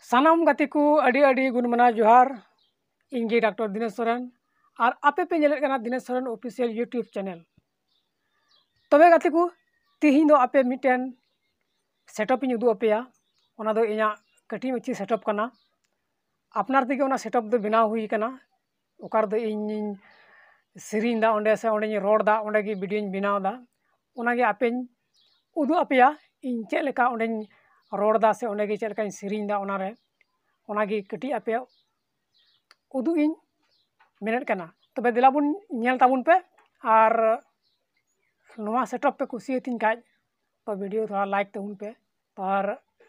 सानाम गाती को अड़ी अड़ी गुणमाना जोहार इंगे डॉक्टर दिनेश सोरेन और आपे पे नेले कना Dinesh Soren official YouTube channel. तबे गाती को तिहिं दो आपे मिटेन सेटअप इन उदू अपेया ओना दो इना कटी मची सेटअप कना अपनार तेगे ओना सेटअप दो बनाव हुई कना ओकार दो इन सेरिंग दा ओंडे से ओंडे रोड दा ओंडे गी वीडियो बनाव दा ओना गे आपे उदू अपेया इन चेक लेका ओंडे रोड दा से ओंडे गे चेक लेका सेरिंग दा ओना रे ओना गे कटी आपे उदू इन मेनेट कना। तबे दिलाबुन नेल ताबुन पे और नोआ सेटअप पे कुसियतिन खाज तो वीडियो थोड़ा लाइक ताबुन पे और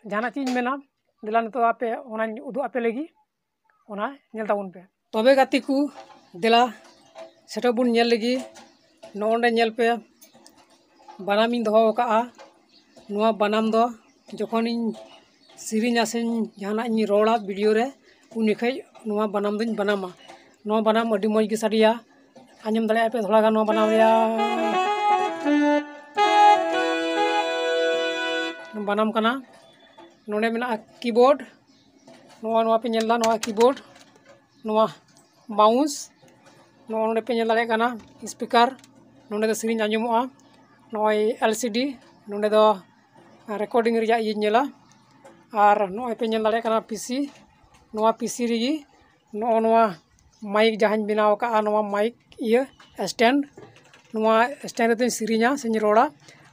जाना चीज मेना दिला तो आपे ओना उदू आपे लगी ओना नेल ताबुन पे। तबे गाती को दिला सेटअप बुन नेल लगी नोंडे नेल पे बनाम इन दोहो का नोआ बनाम दो जखन इन सेरिंग से जहाना इन रोड़ा वीडियो रे उन जखै नोआ बनाम दुन बनामा नोआ बनाम अडी मज गे साडिया आंजम दाड़े पे थोड़ा गान नोआ बनाम रिया बनाम कना नोंडे मेना कीबोर्ड नोआ नोआ पे नेल दा नोआ कीबोर्ड नोआ माउस नोआ नोंडे पे नेल दाड़े कना स्पीकर नोंडे दो सेरिंग आंजमोआ नोय एलसीडी नोंडे दो रिकॉर्डिंग रिया ये नेला और नोय पे नेल दाड़े कना पीसी नोआ पीसी रिगी नोआ माइक जहां बनाव का नोआ माइक ये स्टैंड नोआ स्टैंड ते सेरिंगा से रोड़ा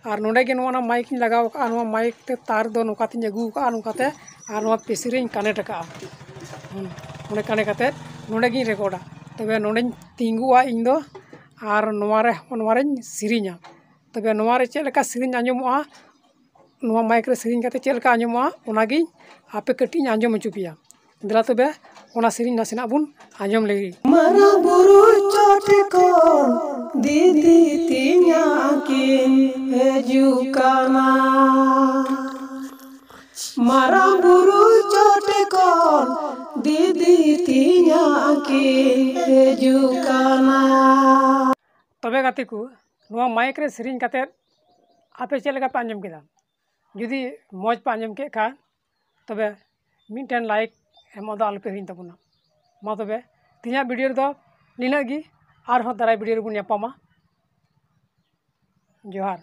और नोंडे गे नोआ माइक लगाव का नोआ माइक ते तार दो नोकाते अगू का नोकाते और नोआ पीसी रे कनेक्ट का ओने कनेक्ट काते नोंडे गे रिकॉर्डा तबे नोंडे तिंगुआ इन दो और नोआ रे सेरिंगा तबे नोआ रे चेक लेका सेरिंग आंजमोआ नोआ माइक रे सेरिंग काते चेक लेका आंजमोआ ओनागी आपे कटी आंजम चुपिया दिला तबे ओना सेरिंग नासेना बुन आंजम लेगी। मरा बुरु चोटे कोन दीदी तिया किन हेजुकाना मरा बुरु चोटे कोन दीदी तिया किन हेजुकाना। तबे गाती को नोआ माइक रे सेरिंग काते आपे चेक लेका पे आंजम केदा जुदी मौज पे आंजम के खा तबे मिटन लाइक एमो दो आलपे हिन तबुना मा तबे तिना वीडियो दो निना गी आर हो दाराय वीडियो बुन यापामा जोहार।